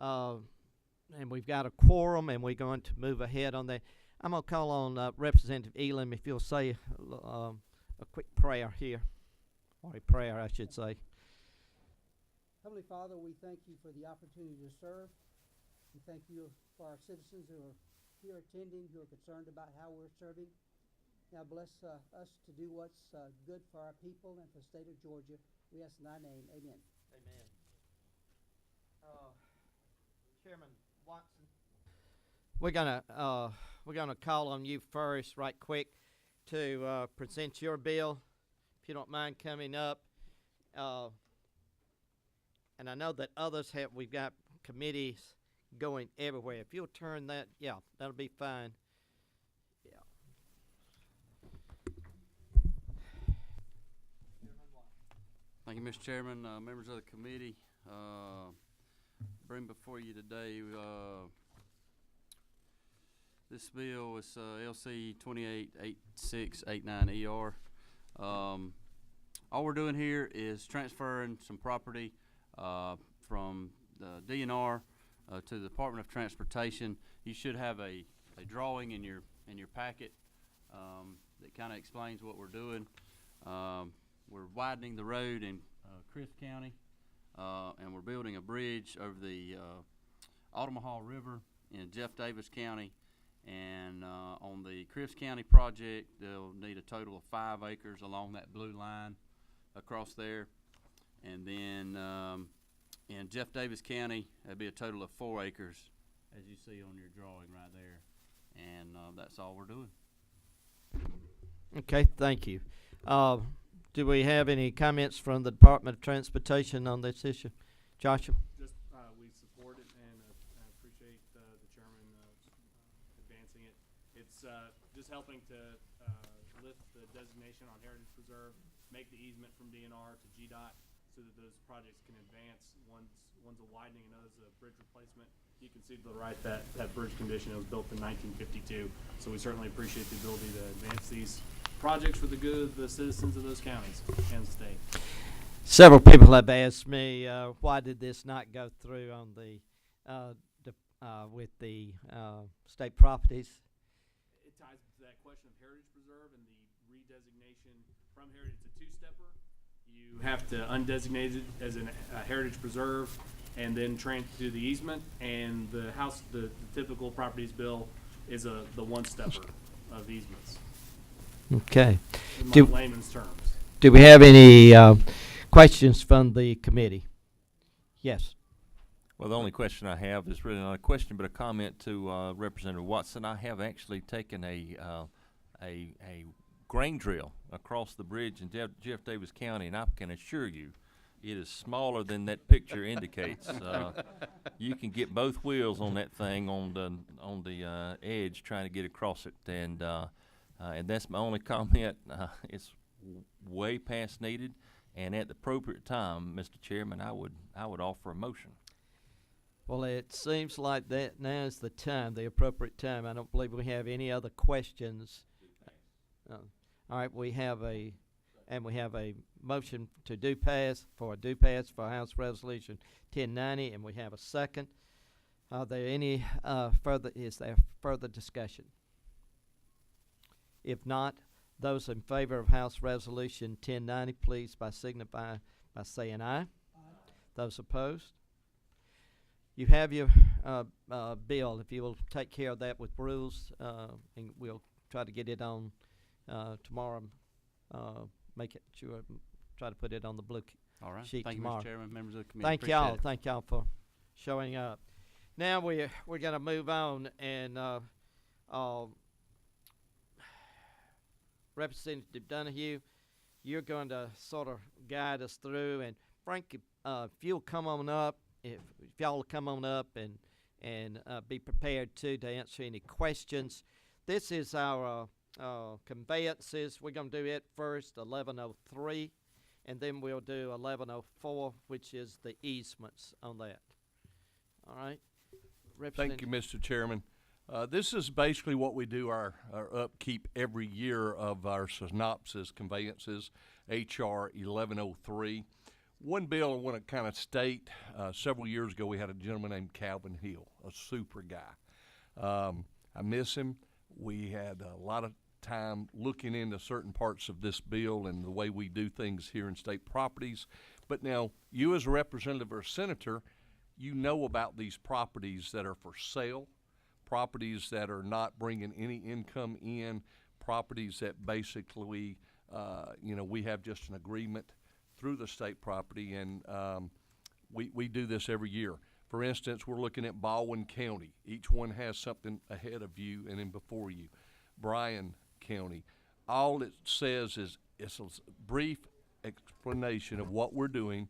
and we've got a quorum, and we're going to move ahead on that. I'm going to call on Representative Elam if you'll say a quick prayer here, or a prayer, I should say. Heavenly Father, we thank you for the opportunity to serve. We thank you for our citizens who are here attending, who are concerned about how we're serving. Now bless us to do what's good for our people and for the state of Georgia. We ask in thy name. Amen. Amen. Chairman Watson, we're gonna call on you first, right quick, to present your bill, if you don't mind coming up. And I know that others have. We've got committees going everywhere. If you'll turn that, yeah, that'll be fine. Yeah. Thank you, Mr. Chairman, members of the committee. Bring before you today this bill is LC 288689ER. All we're doing here is transferring some property from the DNR to the Department of Transportation. You should have a drawing in your packet that kind of explains what we're doing. We're widening the road in Crisp County, and we're building a bridge over the Ottamaha River in Jeff Davis County. And on the Crisp County project, they'll need a total of 5 acres along that blue line across there. And then in Jeff Davis County, that'd be a total of 4 acres, as you see on your drawing right there. And that's all we're doing. Okay, thank you. Do we have any comments from the Department of Transportation on this issue? Joshua? Just we support it, and I appreciate the chairman advancing it. It's just helping to lift the designation on Heritage Preserve, make the easement from DNR to GDOT, so that those projects can advance. One's a widening, another's a bridge replacement. You can see to the right that bridge condition, it was built in 1952. So we certainly appreciate the ability to advance these projects for the good of the citizens of those counties and the state. Several people have asked me why did this not go through on the with the state properties. It ties to that question of Heritage Preserve and the redesignation from Heritage. It's a two-stepper. You have to undesignate it as a Heritage Preserve and then do the easement. And the house, the typical properties bill is the one-stepper of easements. Okay. In Do- layman's terms. Do we have any questions from the committee? Yes. Well, the only question I have is really not a question, but a comment to Representative Watson. I have actually taken a grain drill across the bridge in Jeff Davis County, and I can assure you, it is smaller than that picture indicates. You can get both wheels on that thing on the edge trying to get across it, and that's my only comment. It's way past needed, and at the appropriate time, Mr. Chairman, I would offer a motion. Well, it seems like that now is the time, the appropriate time. I don't believe we have any other questions. All right, we have a motion to do pass for House Resolution 1090, and we have a second. Are there any is there further discussion? If not, those in favor of House Resolution 1090, please signify by saying aye. Aye. Those opposed? You have your bill. If you will take care of that with rules, and we'll try to get it on tomorrow. Make it sure, try to put it on the blue All right. sheet Thank tomorrow. you, Mr. Chairman, members of the committee. Thank Appreciate y'all. it. Thank y'all for showing up. Now we're going to move on, and Representative Donahue, you're going to sort of guide us through. And Frank, if you'll come on up, if y'all will come on up and be prepared to answer any questions. This is our conveyances. We're going to do it first, 1103, and then we'll do 1104, which is the easements on that. All right. Thank you, Mr. Chairman. This is basically what we do our upkeep every year of our synopsis conveyances, HR 1103. One bill I want to kind of state, several years ago, we had a gentleman named Calvin Hill, a super guy. I miss him. We had a lot of time looking into certain parts of this bill and the way we do things here in state properties. But now, you as a representative or a senator, you know about these properties that are for sale, properties that are not bringing any income in, properties that basically, we have just an agreement through the state property, and we do this every year. For instance, we're looking at Baldwin County. Each one has something ahead of you and then before you. Bryan County. All it says is it's a brief explanation of what we're doing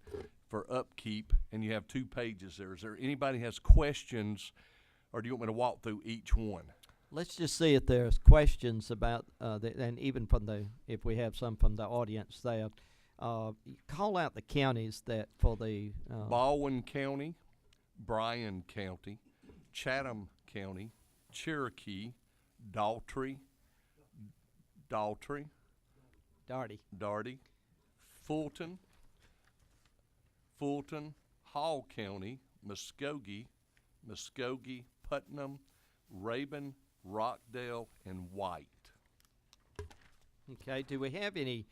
for upkeep, and you have 2 pages there. Is there anybody has questions, or do you want me to walk through each one? Let's just see if there's questions about, and even if we have some from the audience there. Call out the counties that for the, Baldwin County, Bryan County, Chatham County, Cherokee, Daughtry, Darty. Fulton, Hall County, Muskogee, Putnam, Rabun, Rockdale, and White. Okay, do we have any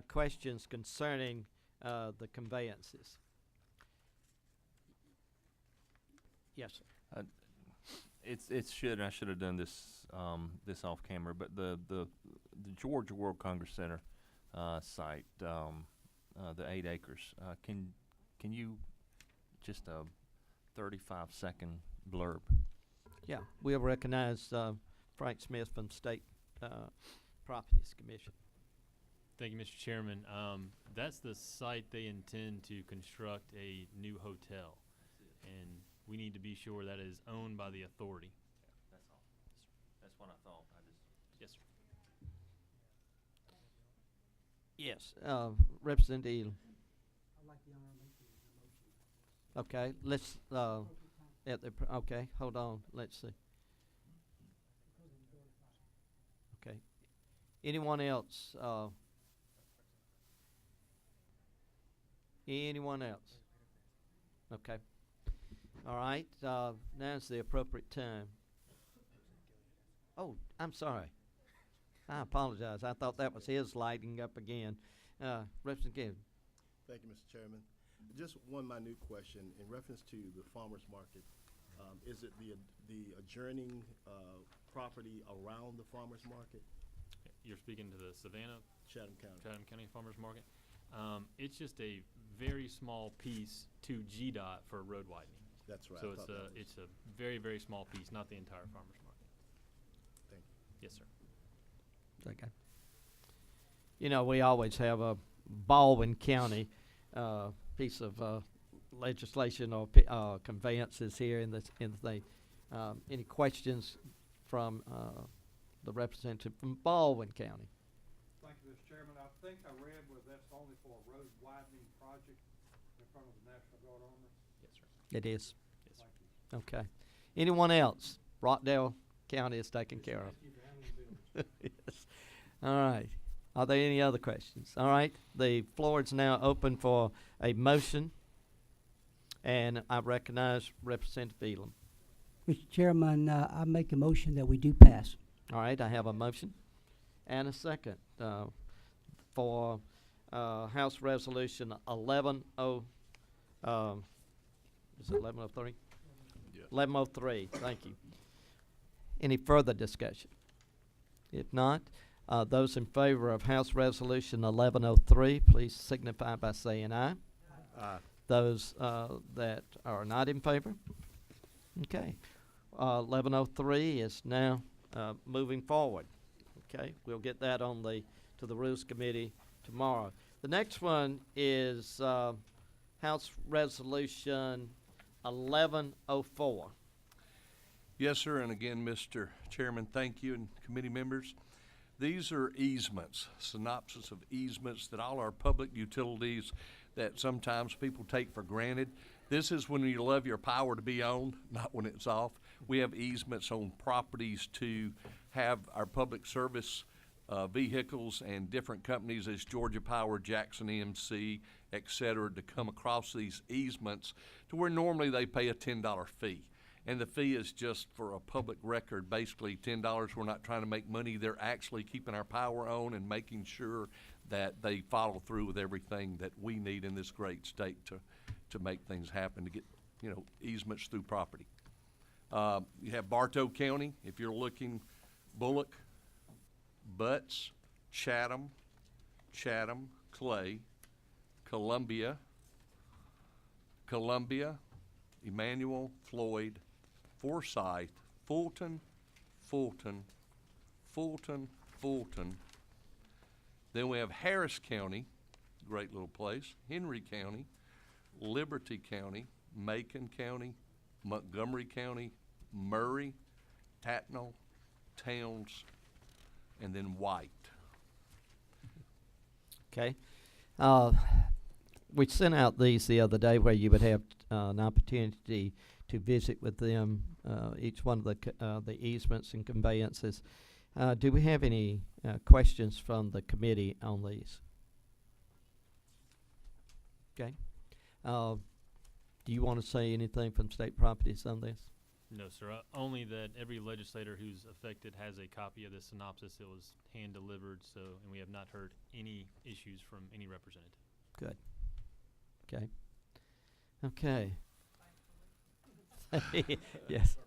questions concerning the conveyances? Yes, sir. I should have done this this off camera, but the Georgia World Congress Center site, the 8 acres. Can you just a 35-second blurb? Yeah, we'll recognize Frank Smith from State Properties Commission. Thank you, Mr. Chairman. That's the site they intend to construct a new hotel, and we need to be sure that is owned by the authority. That's all. That's what I thought. Yes, sir. Yes, Representative Elam. I'd like the honor of making the motion. Okay, let's, okay, hold on, let's see. Okay. Anyone else? Anyone else? Okay. All right, now's the appropriate time. Oh, I'm sorry. I apologize. I thought that was his lighting up again. Representative Gibbs. Thank you, Mr. Chairman. Just one minute question in reference to the farmer's market. Is it the adjourning property around the farmer's market? You're speaking to the Savannah, Chatham County. Chatham County Farmers Market. It's just a very small piece to GDOT for road widening. That's right. So I thought that was- it's a very, very small piece, not the entire farmers market. Thank you. Yes, sir. Okay. You know, we always have a Baldwin County piece of legislation or conveyances here in the thing. Any questions from the representative from Baldwin County? Thank you, Mr. Chairman. I think I read where that's only for a road widening project in front of the National Guard armor. Yes, sir. It is. Yes, sir. Thank you. Okay. Anyone else? Rockdale County is taken care of. Thank you for handling the bill. Yes. All right. Are there any other questions? All right. The floor is now open for a motion, and I recognize Representative Elam. Mr. Chairman, I make a motion that we do pass. All right. I have a motion and a second for House Resolution 1103. Is it 1103? Yeah. 1103. Thank you. Any further discussion? If not, those in favor of House Resolution 1103, please signify by saying aye. Aye. Those that are not in favor? Okay. 1103 is now moving forward. Okay, we'll get that on to the Rules Committee tomorrow. The next one is House Resolution 1104. Yes, sir, and again, Mr. Chairman, thank you, and committee members. These are easements, synopsis of easements that all our public utilities that sometimes people take for granted. This is when you love your power to be on, not when it's off. We have easements on properties to have our public service vehicles and different companies as Georgia Power, Jackson EMC, et cetera, to come across these easements to where normally they pay a $10 fee. And the fee is just for a public record, basically $10. We're not trying to make money. They're actually keeping our power on and making sure that they follow through with everything that we need in this great state to make things happen, to get, easements through property. You have Bartow County, if you're looking, Bullock, Butts, Chatham, Clay, Columbia, Emmanuel, Floyd, Forsyth, Fulton. Then we have Harris County, great little place, Henry County, Liberty County, Macon County, Montgomery County, Murray, Tattnall, Towns, and then White. Okay. We sent out these the other day where you would have an opportunity to visit with them, each one of the easements and conveyances. Do we have any questions from the committee on these? Okay. Do you want to say anything from State Properties on this? No, sir. Only that every legislator who's affected has a copy of the synopsis. It was hand delivered, and we have not heard any issues from any representative. Good. Okay. Okay. Yes.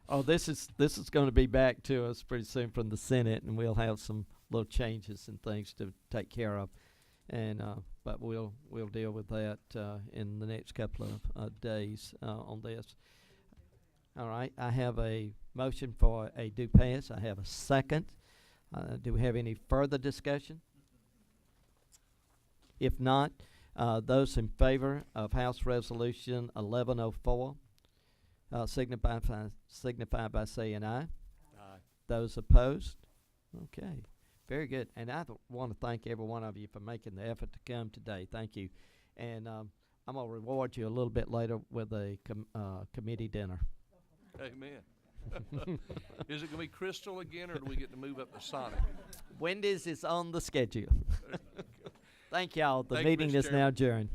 Oh, this is going to be back to us pretty soon from the Senate, and we'll have some little changes and things to take care of, and but we'll deal with that in the next couple of days on this. All right. I have a motion for a do pass. I have a second. Do we have any further discussion? If not, those in favor of House Resolution 1104 signify by saying aye. Aye. Those opposed? Okay, very good. And I want to thank every one of you for making the effort to come today. Thank you. And I'm going to reward you a little bit later with a committee dinner. Amen. Is it going to be Crystal again, or do we get to move up to Sonic? Wendy's is on the schedule. Thank y'all. The Thank you, meeting Mr. is now adjourned.